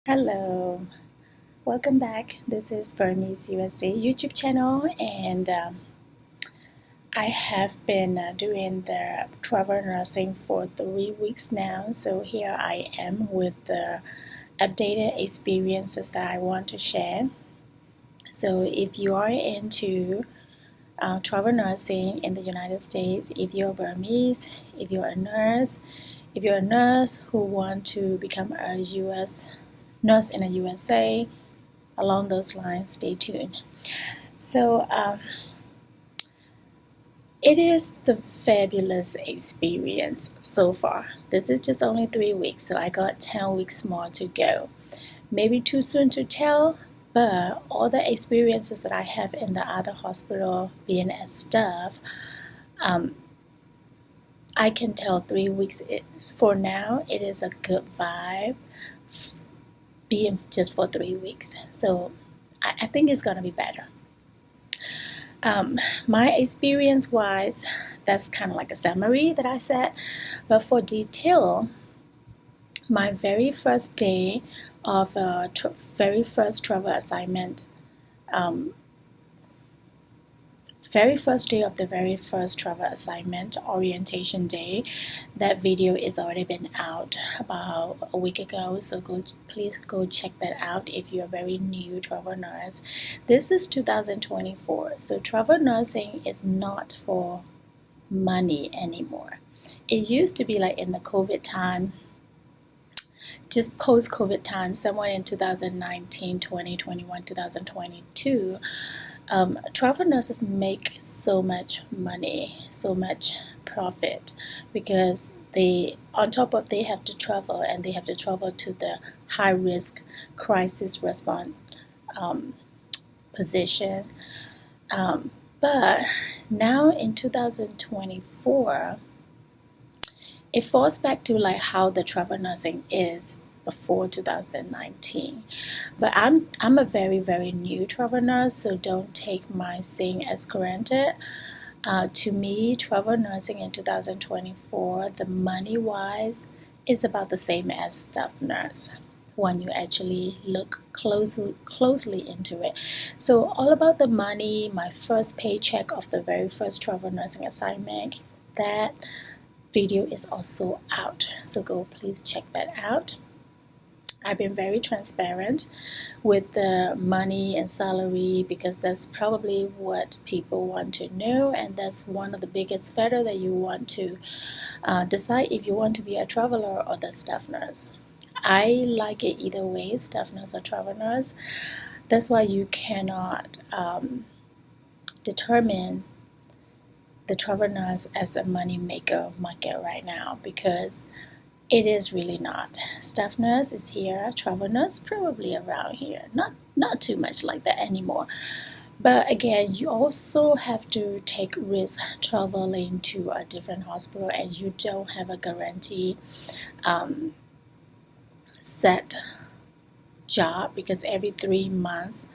Hello, welcome back. This is Burmese USA YouTube channel, and I have been doing the travel nursing for 3 weeks now. So here I am with the updated experiences that I want to share. So if you are into travel nursing in the United States, if you're Burmese, if you're a nurse, who want to become a U.S. nurse in the USA, along those lines, stay tuned. So it is the fabulous experience so far. This is just only 3 weeks, so I got 10 weeks more to go. Maybe too soon to tell, but all the experiences that I have in the other hospital, being a staff, I can tell 3 weeks. For now, it is a good vibe, being just for 3 weeks. So I think it's gonna be better. My experience wise, that's kind of like a summary that I said, but for detail, my very first day of very first travel assignment, very first day of the very first travel assignment, orientation day, that video is already been out about a week ago, so please go check that out if you're a very new travel nurse. This is 2024, so travel nursing is not for money anymore. It used to be like in the COVID time, just post-COVID time, somewhere in 2019, 2021, 2022, travel nurses make so much money, so much profit, because on top of they have to travel, and they have to travel to the high risk crisis response position. But now in 2024, it falls back to like how the travel nursing is before 2019. But I'm a very new travel nurse, so don't take my saying as granted. To me, travel nursing in 2024, the money wise, is about the same as staff nurse when you actually look closely into it. So all about the money, my first paycheck of the very first travel nursing assignment, that video is also out, so go please check that out. I've been very transparent with the money and salary, because that's probably what people want to know, and that's one of the biggest factors that you want to decide if you want to be a traveler or the staff nurse. I like it either way, staff nurse or travel nurse. That's why you cannot determine the travel nurse as a money maker market right now, because it is really not. Staff nurse is here, travel nurse probably around here. Not too much like that anymore. But again, you also have to take risk traveling to a different hospital, and you don't have a guarantee set job, because every 3 months,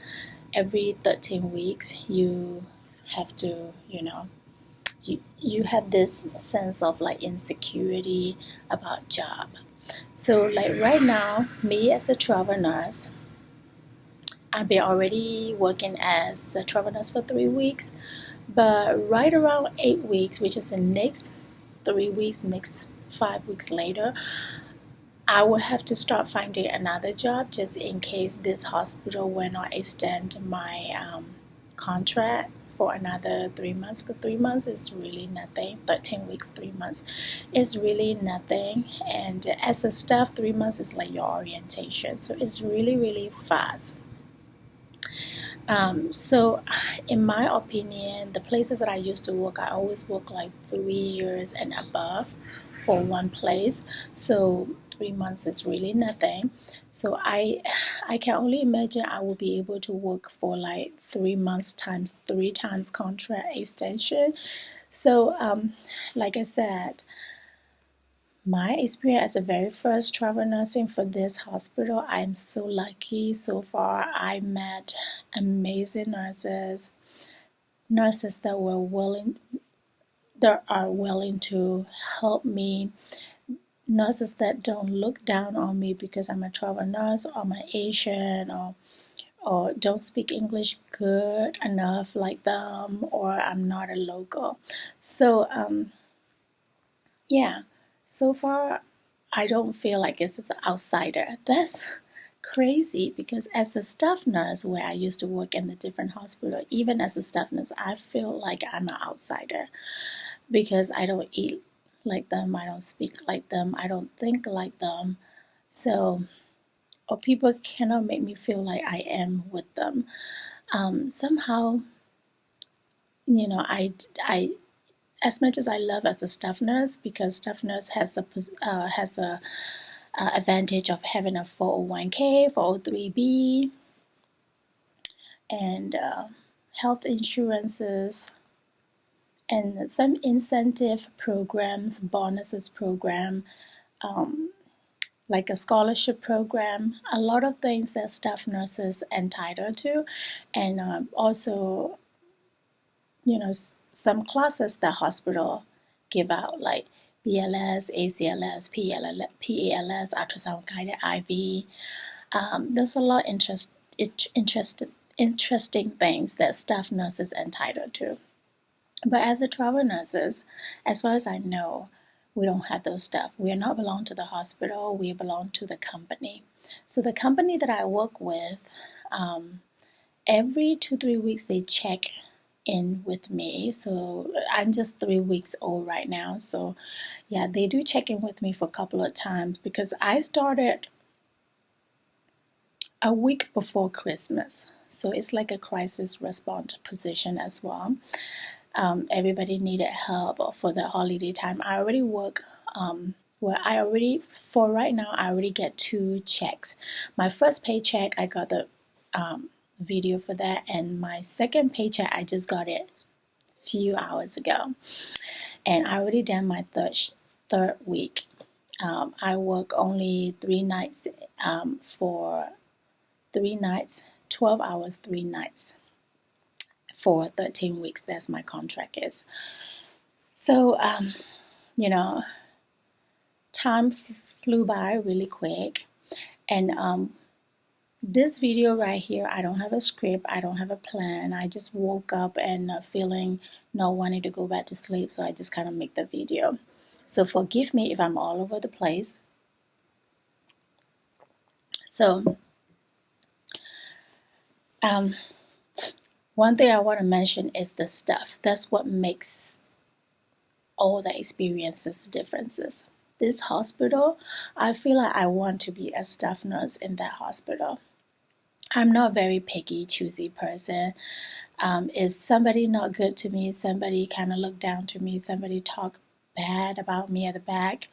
every 13 weeks, you have to, you have this sense of like insecurity about job. So like right now, me as a travel nurse, I've been already working as a travel nurse for 3 weeks, but right around 8 weeks, which is the next 3 weeks, next 5 weeks later, I will have to start finding another job, just in case this hospital will not extend my contract for another 3 months, because 3 months is really nothing. 13 weeks, 3 months is really nothing. And as a staff, 3 months is like your orientation, so it's really fast. So in my opinion, the places that I used to work, I always work like 3 years and above for one place. So 3 months is really nothing. So I can only imagine I will be able to work for like 3 months times 3 times contract extension. So like I said, my experience as a very first travel nursing for this hospital, I'm so lucky so far. I met amazing nurses that are willing to help me nurses that don't look down on me because I'm a travel nurse, or I'm Asian, or don't speak English good enough like them, or I'm not a local. So yeah, so far I don't feel like it's an outsider. That's crazy, because as a staff nurse, where I used to work in the different hospital, even as a staff nurse, I feel like I'm an outsider because I don't eat like them, I don't speak like them, I don't think like them. So, or people cannot make me feel like I am with them. Somehow, I as much as I love as a staff nurse, because staff nurse has a advantage of having a 401k, 403b, and health insurances, and some incentive programs, bonuses program, like a scholarship program, a lot of things that staff nurses entitled to, and also, some classes that hospital give out, like BLS, ACLS, PALS, ultrasound guided IV. There's a lot of interesting things that staff nurses entitled to. But as a travel nurses, as far as I know, we don't have those stuff. We are not belong to the hospital. We belong to the company. So the company that I work with, every 2-3 weeks they check in with me. So I'm just 3 weeks old right now. So yeah, they do check in with me for a couple of times, because I started a week before Christmas. So it's like a crisis response position as well. Everybody needed help for the holiday time. I already work, for right now, I already get 2 checks. My first paycheck, I got the video for that, and my second paycheck, I just got it a few hours ago. And I already done my third week. I work only 3 nights, for 3 nights, 12 hours, 3 nights. For 13 weeks, that's my contract is. So, time flew by really quick. And this video right here, I don't have a script, I don't have a plan. I just woke up and feeling not wanting to go back to sleep, so I just kind of make the video. So forgive me if I'm all over the place. So, one thing I want to mention is the stuff. That's what makes all the experiences differences. This hospital, I feel like I want to be a staff nurse in that hospital. I'm not a very picky, choosy person. If somebody not good to me, somebody kind of look down to me, somebody talk bad about me at the back,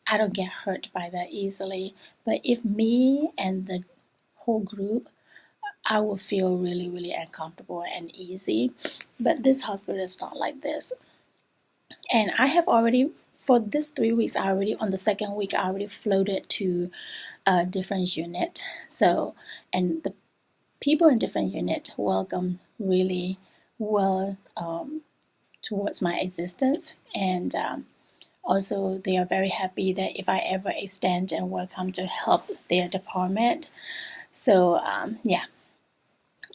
I don't get hurt by that easily. But if me and the whole group, I will feel really, really uncomfortable and easy. But this hospital is not like this. And I have already, for this 3 weeks, on the second week, I already floated to a different unit. So, and the people in different unit welcome really well towards my existence. And also, they are very happy that if I ever extend and will come to help their department. So, yeah.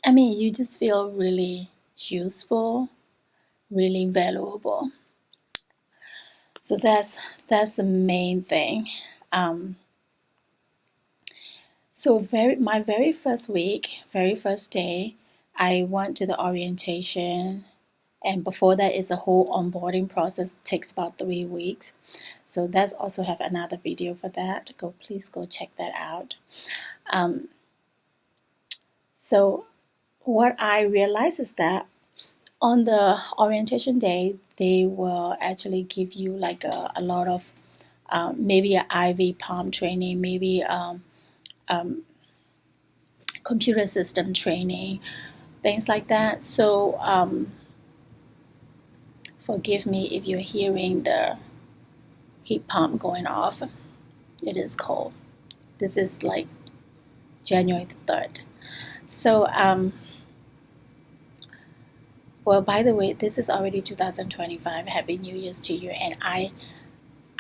I mean, you just feel really useful, really valuable. So that's the main thing. So my very first week, very first day, I went to the orientation, and before that is a whole onboarding process. It takes about 3 weeks. So that's also have another video for that. Please go check that out. So what I realized is that on the orientation day, they will actually give you like a lot of maybe an IV pump training, maybe computer system training, things like that. So forgive me if you're hearing the heat pump going off. It is cold. This is like January the 3rd. So well, by the way, this is already 2025. Happy New Year's to you. And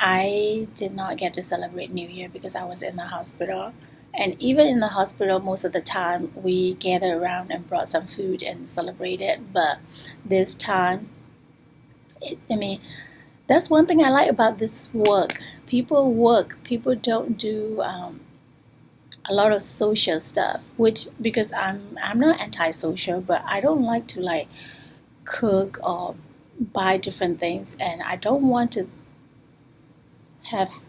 I did not get to celebrate New Year because I was in the hospital. And even in the hospital, most of the time we gathered around and brought some food and celebrated. But this time, I mean, that's one thing I like about this work. People work. People don't do a lot of social stuff. Which because I'm not antisocial, but I don't like to like cook or buy different things, and I don't want to have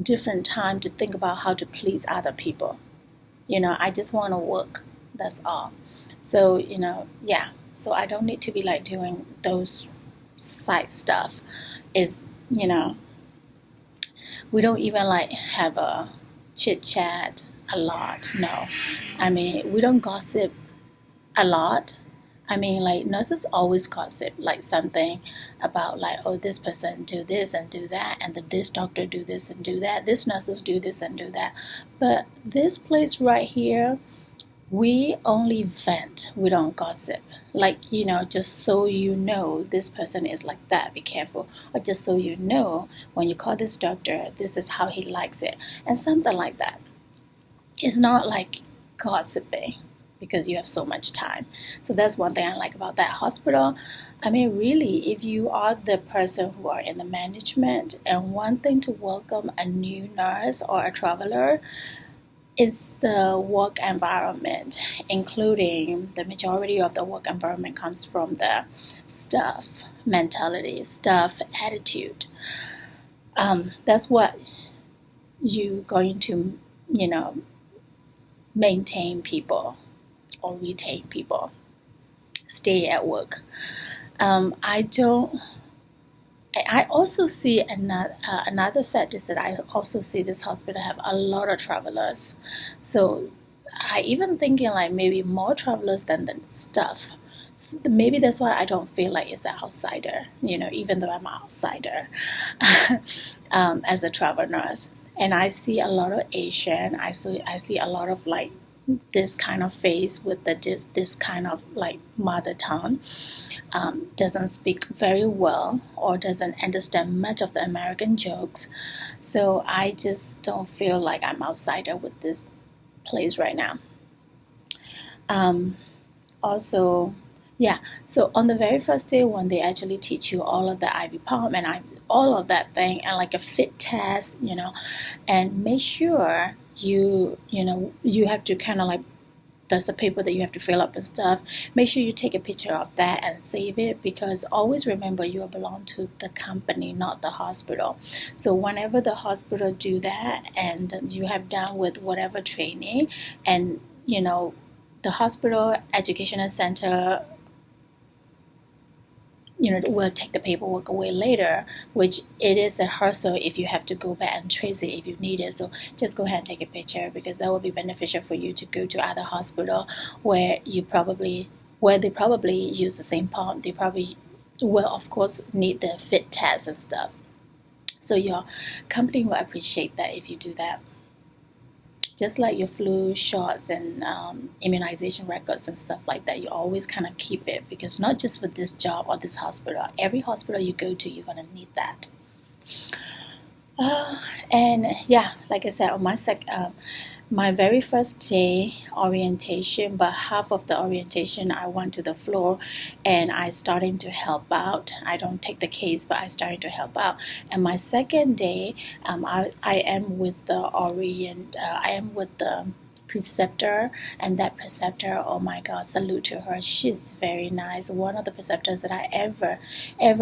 different time to think about how to please other people. I just want to work. That's all. So, yeah. So I don't need to be like doing those side stuff. Is, we don't even like have a chit chat a lot. No. I mean, we don't gossip a lot. I mean, like nurses always gossip like something about like, oh, this person do this and do that, and this doctor do this and do that. This nurses do this and do that. But this place right here, we only vent. We don't gossip. Like, just so you know, this person is like that. Be careful. Or just so you know, when you call this doctor, this is how he likes it, and something like that. It's not like gossiping because you have so much time. So that's one thing I like about that hospital. I mean, really, if you are the person who are in the management and one thing to welcome a new nurse or a traveler is the work environment, including the majority of the work environment comes from the staff mentality, staff attitude. That's what you're going to, maintain people or retain people, stay at work. I also see another fact is that I also see this hospital have a lot of travelers. So I even thinking like maybe more travelers than the staff. So maybe that's why I don't feel like it's an outsider, even though I'm an outsider as a travel nurse. And I see a lot of Asian. I see a lot of like this kind of face with this kind of like mother tongue. Doesn't speak very well or doesn't understand much of the American jokes. So I just don't feel like I'm outsider with this place right now. Also, yeah, so on the very first day when they actually teach you all of the IV pump and all of that thing and like a fit test, and make sure you have to kind of like, there's a paper that you have to fill up and stuff. Make sure you take a picture of that and save it, because always remember you belong to the company, not the hospital. So whenever the hospital do that and you have done with whatever training, and the hospital educational center will take the paperwork away later, which it is a hassle if you have to go back and trace it if you need it. So just go ahead and take a picture, because that will be beneficial for you to go to other hospital where they probably use the same pump. They probably will, of course, need the fit test and stuff. So your company will appreciate that if you do that. Just like your flu shots and immunization records and stuff like that, you always kind of keep it, because not just for this job or this hospital, every hospital you go to, you're going to need that. And yeah, like I said, on my very first day orientation, but half of the orientation I went to the floor and I starting to help out. I don't take the case, but I starting to help out. And my second day, I am with the preceptor, and that preceptor, oh my god, salute to her. She's very nice. One of the preceptors that I ever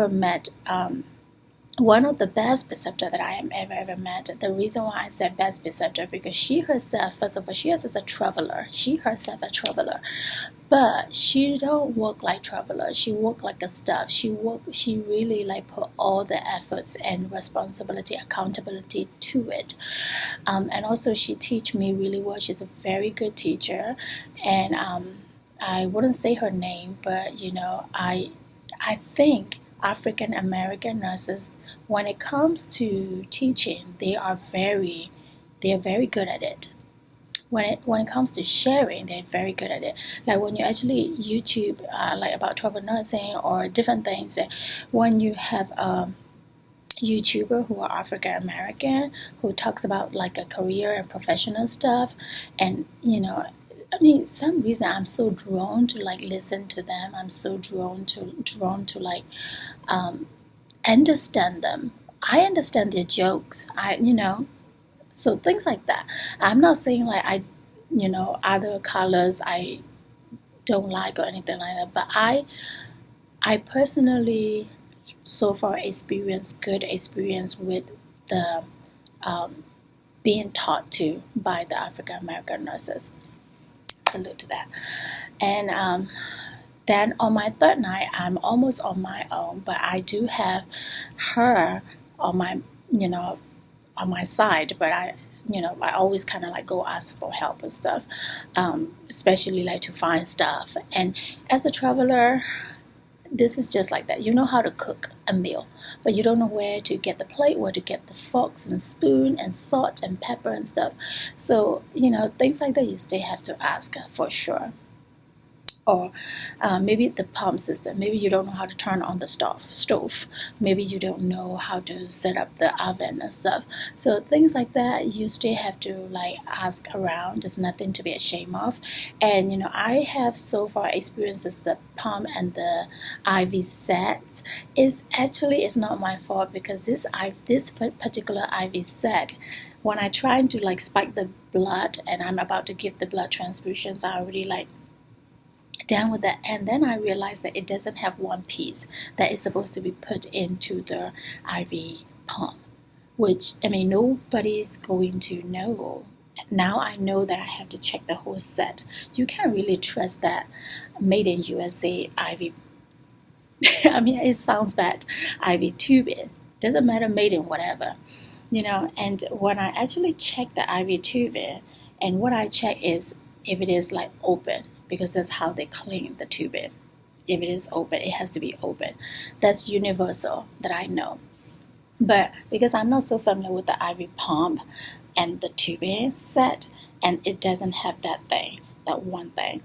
met. One of the best preceptor that I am ever met. The reason why I said best preceptor, because she herself, first of all, she is a traveler. She herself a traveler, but she don't work like traveler. She work like a staff. She really like put all the efforts and responsibility, accountability to it. And also she teach me really well. She's a very good teacher, and I wouldn't say her name, but I think African American nurses, when it comes to teaching, they are very good at it. When it comes to sharing, they're very good at it. Like when you actually YouTube like about travel nursing or different things, when you have YouTuber who are African American who talks about like a career and professional stuff, and some reason I'm so drawn to like listen to them. I'm so drawn to like understand them. I understand their jokes. So things like that. I'm not saying like other colors I don't like or anything like that, but I personally so far experienced good experience with the being taught to by the African American nurses. Salute to that. And then on my third night, I'm almost on my own, but I do have her on my side. But I always kind of like go ask for help and stuff, especially like to find stuff. And as a traveler, this is just like that. You know how to cook a meal, but you don't know where to get the plate, where to get the forks and spoon and salt and pepper and stuff. So, things like that you still have to ask for sure. Or maybe the pump system. Maybe you don't know how to turn on the stove. Maybe you don't know how to set up the oven and stuff. So things like that, you still have to like ask around. There's nothing to be ashamed of. And I have so far experiences the pump and the IV sets. It's not my fault because this particular IV set, when I try to like spike the blood and I'm about to give the blood transfusions, I already like down with that, and then I realized that it doesn't have one piece that is supposed to be put into the IV pump, which nobody's going to know. Now I know that I have to check the whole set. You can't really trust that made in USA IV. It sounds bad. IV tubing doesn't matter, made in whatever, and when I actually check the IV tubing, and what I check is if it is like open, because that's how they clean the tubing. If it is open, it has to be open. That's universal that I know. But because I'm not so familiar with the IV pump and the tubing set, and it doesn't have that one thing.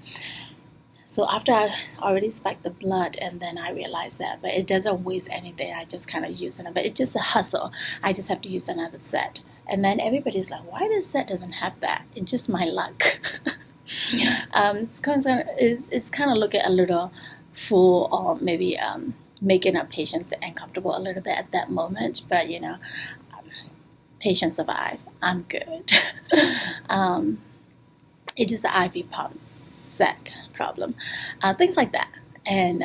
So after I already spiked the blood, and then I realized that, but it doesn't waste anything. I just kind of use it, but it's just a hustle. I just have to use another set. And then everybody's like, why this set doesn't have that? It's just my luck. It's kind of looking a little full, or maybe making our patients uncomfortable a little bit at that moment, but patients survive. I'm good. It's just the IV pump set problem, things like that. And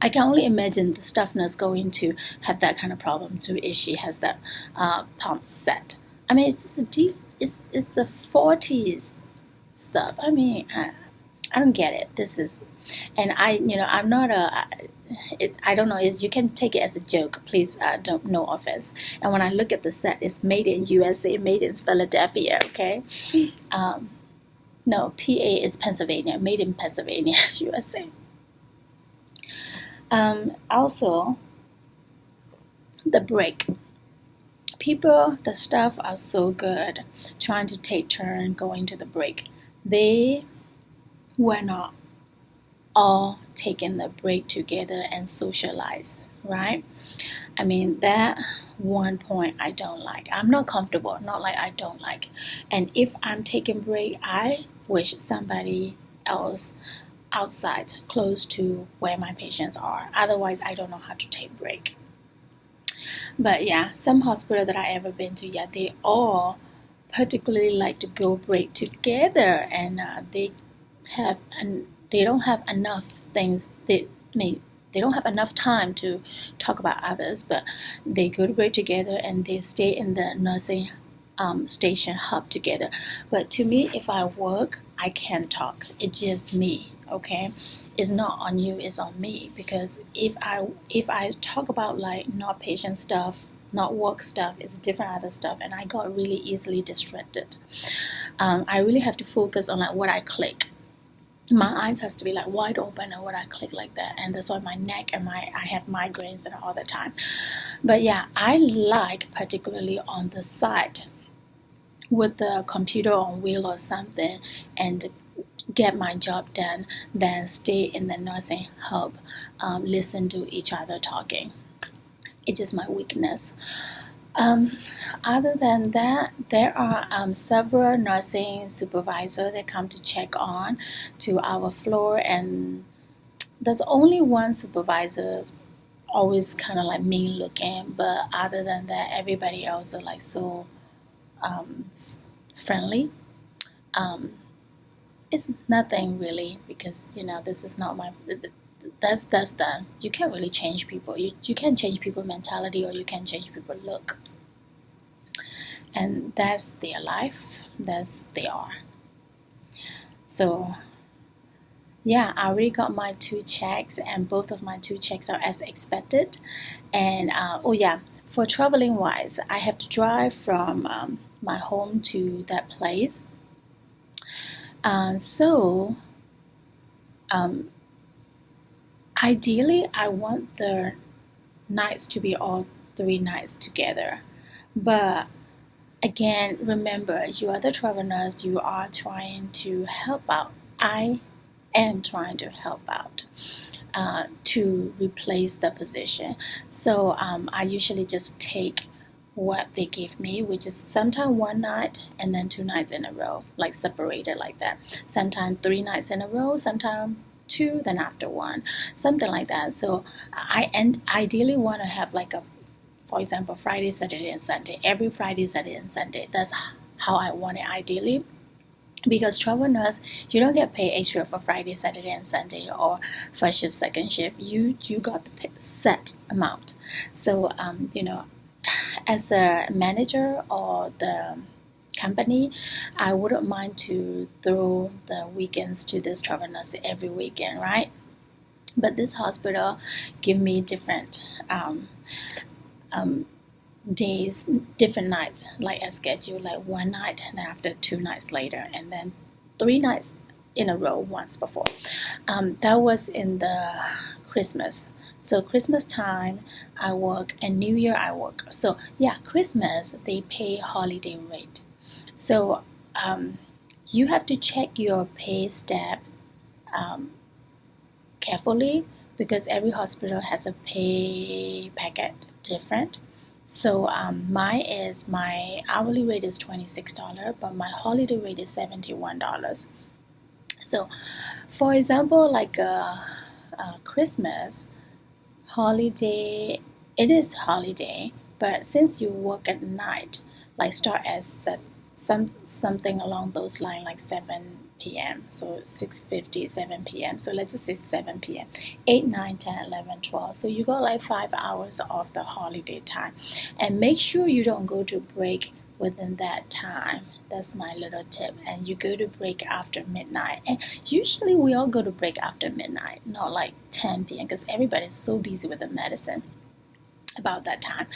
I can only imagine the staff nurse going to have that kind of problem too if she has that pump set. It's just it's the 40s stuff. I don't get it. This is, and I'm not I don't know. You can take it as a joke. Please don't, no offense. And when I look at the set, it's made in USA, made in Philadelphia. Okay. No, PA is Pennsylvania, made in Pennsylvania, USA. Also, the break. The staff are so good trying to take turn going to the break. They were not all taking the break together and socialize, right? That one point I don't like. I'm not comfortable, not like I don't like. And if I'm taking break, I wish somebody else outside, close to where my patients are. Otherwise, I don't know how to take break. But yeah, some hospital that I ever been to, they all particularly like to go break together, and they don't have enough things. They don't have enough time to talk about others, but they go to break together and they stay in the nursing station hub together. But to me, if I work, I can talk. It's just me, okay? It's not on you, it's on me. Because if I talk about like not patient stuff, not work stuff, it's different other stuff, and I got really easily distracted. I really have to focus on like what I click. My eyes has to be like wide open and what I click like that, and that's why my neck and I have migraines and all the time. But yeah, I like particularly on the side with the computer on wheel or something and get my job done than stay in the nursing hub, listen to each other talking. It's just my weakness. Um, Other than that, there are several nursing supervisors that come to check on to our floor, and there's only one supervisor always kind of like mean looking, but other than that, everybody else are like so um, friendly. Um, it's nothing really, because this is not my. That's done. You can't really change people. You can't change people mentality, or you can change people look, and that's their life. That's they are. So yeah, I already got my two checks, and both of my two checks are as expected. And oh yeah, for traveling wise, I have to drive from my home to that place. So um, ideally, I want the nights to be all 3 nights together. But again, remember, you are the travel nurse, you are trying to help out. I am trying to help out to replace the position. So I usually just take what they give me, which is sometimes 1 night and then 2 nights in a row, like separated like that. Sometimes 3 nights in a row, sometimes two, then after one, something like that. So ideally want to have like a, for example, Friday, Saturday, and Sunday. Every Friday, Saturday, and Sunday. That's how I want it ideally. Because travel nurse, you don't get paid extra for Friday, Saturday, and Sunday, or first shift, second shift. You got the set amount. So as a manager or the company, I wouldn't mind to throw the weekends to this travel nurse every weekend, right? But this hospital give me different um, days, different nights, like a schedule, like 1 night, and then after 2 nights later, and then 3 nights in a row once before. That was in the Christmas. So Christmas time I work, and New Year I work. So yeah, Christmas they pay holiday rate. So you have to check your pay step um, carefully, because every hospital has a pay packet different. So my hourly rate is $26, but my holiday rate is $71. So, for example, like Christmas holiday, it is holiday, but since you work at night, like start as something along those lines, like 7 p.m. So 6:50, 7 p.m. So let's just say 7 p.m. 8, 9, 10, 11, 12. So you got like 5 hours of the holiday time. And make sure you don't go to break within that time. That's my little tip. And you go to break after midnight. And usually we all go to break after midnight, not like 10 p.m. because everybody's so busy with the medicine about that time.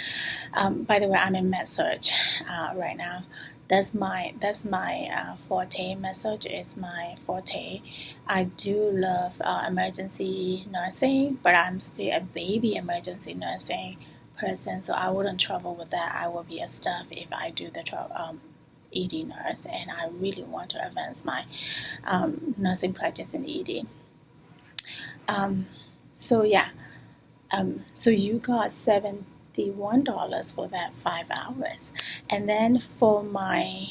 By the way, I'm in med surg right now. That's my forte. Med surg is my forte. I do love emergency nursing, but I'm still a baby emergency nursing person, so I wouldn't travel with that. I will be a staff if I do the ED nurse, and I really want to advance my nursing practice in ED. So yeah, so you got $71 for that 5 hours, and then for my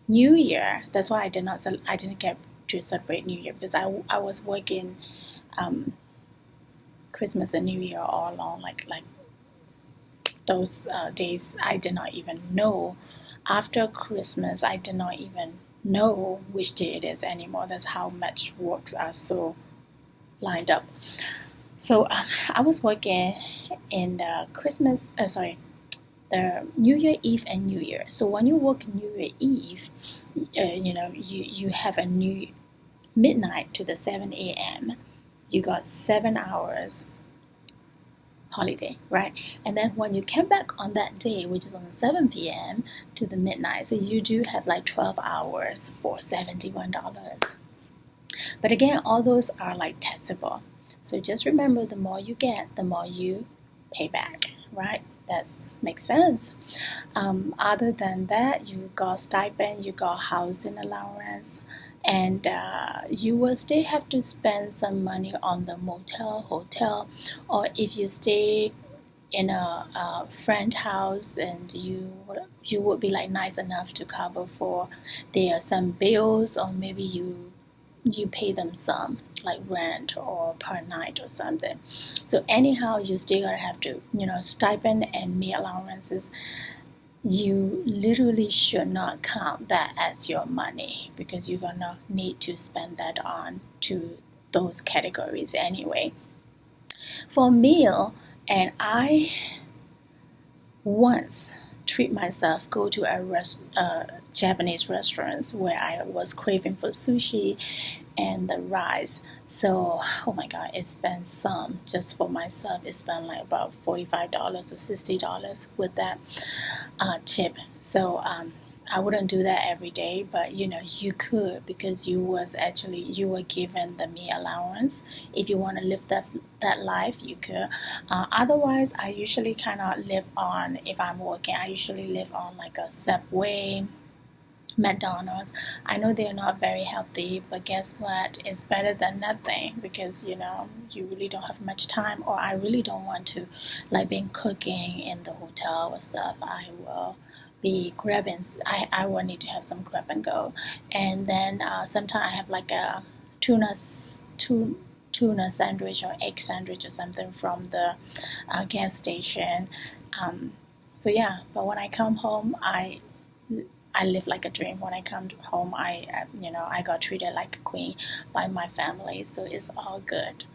New Year, that's why I didn't get to celebrate New Year, because I was working Christmas and New Year all along, like those days I did not even know. After Christmas, I did not even know which day it is anymore. That's how much works are so lined up. So I was working in the the New Year Eve and New Year. So when you work New Year Eve, you have a new midnight to the 7 a.m. You got 7 hours holiday, right? And then when you come back on that day, which is on 7 p.m. to the midnight, so you do have like 12 hours for $71. But again, all those are like taxable. So just remember, the more you get, the more you pay back, right? That makes sense. Other than that, you got stipend, you got housing allowance, and you will still have to spend some money on the motel, hotel, or if you stay in a friend house, and you would be like nice enough to cover for their some bills, or maybe you pay them some like rent or per night or something. So anyhow, you still gotta have to, stipend and meal allowances. You literally should not count that as your money, because you're gonna need to spend that on to those categories anyway. For meal, and I once treat myself go to a Japanese restaurants where I was craving for sushi and the rice. So, oh my god, it spent some just for myself. It spent like about $45 or $60 with that tip. So, I wouldn't do that every day, but you could, because you were given the meal allowance. If you want to live that life, you could. Otherwise, I usually cannot live on, if I'm working, I usually live on like a Subway, McDonald's. I know they're not very healthy, but guess what? It's better than nothing, because you really don't have much time, or I really don't want to like being cooking in the hotel or stuff. I will be grabbing. I will need to have some grab and go, and then sometimes I have like a tuna tuna sandwich or egg sandwich or something from the gas station. So yeah, but when I come home, I live like a dream. When I come home, I got treated like a queen by my family, so it's all good.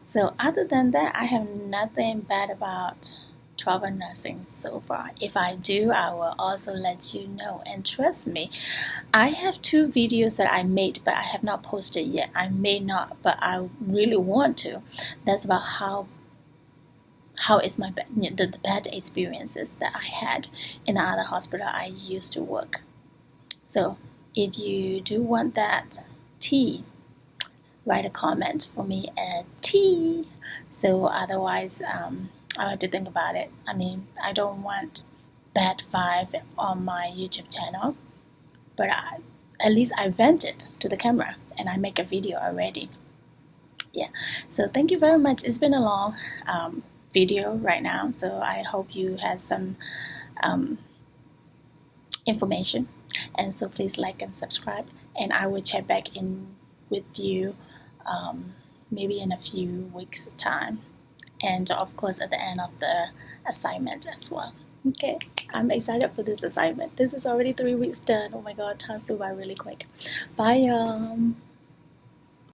So other than that, I have nothing bad about travel nursing so far. If I do, I will also let you know. And trust me, I have 2 videos that I made, but I have not posted yet. I may not, but I really want to. That's about how is my the bad experiences that I had in the other hospital I used to work. So if you do want that tea, write a comment for me at tea. So otherwise, I have to think about it. I mean, I don't want bad vibe on my YouTube channel, but at least I vent it to the camera and I make a video already. Yeah. So thank you very much. It's been a long video right now, so I hope you had some information, and so please like and subscribe, and I will check back in with you maybe in a few weeks time, and of course at the end of the assignment as well. Okay, I'm excited for this assignment. This is already 3 weeks done. Oh my god, time flew by really quick. Bye y'all.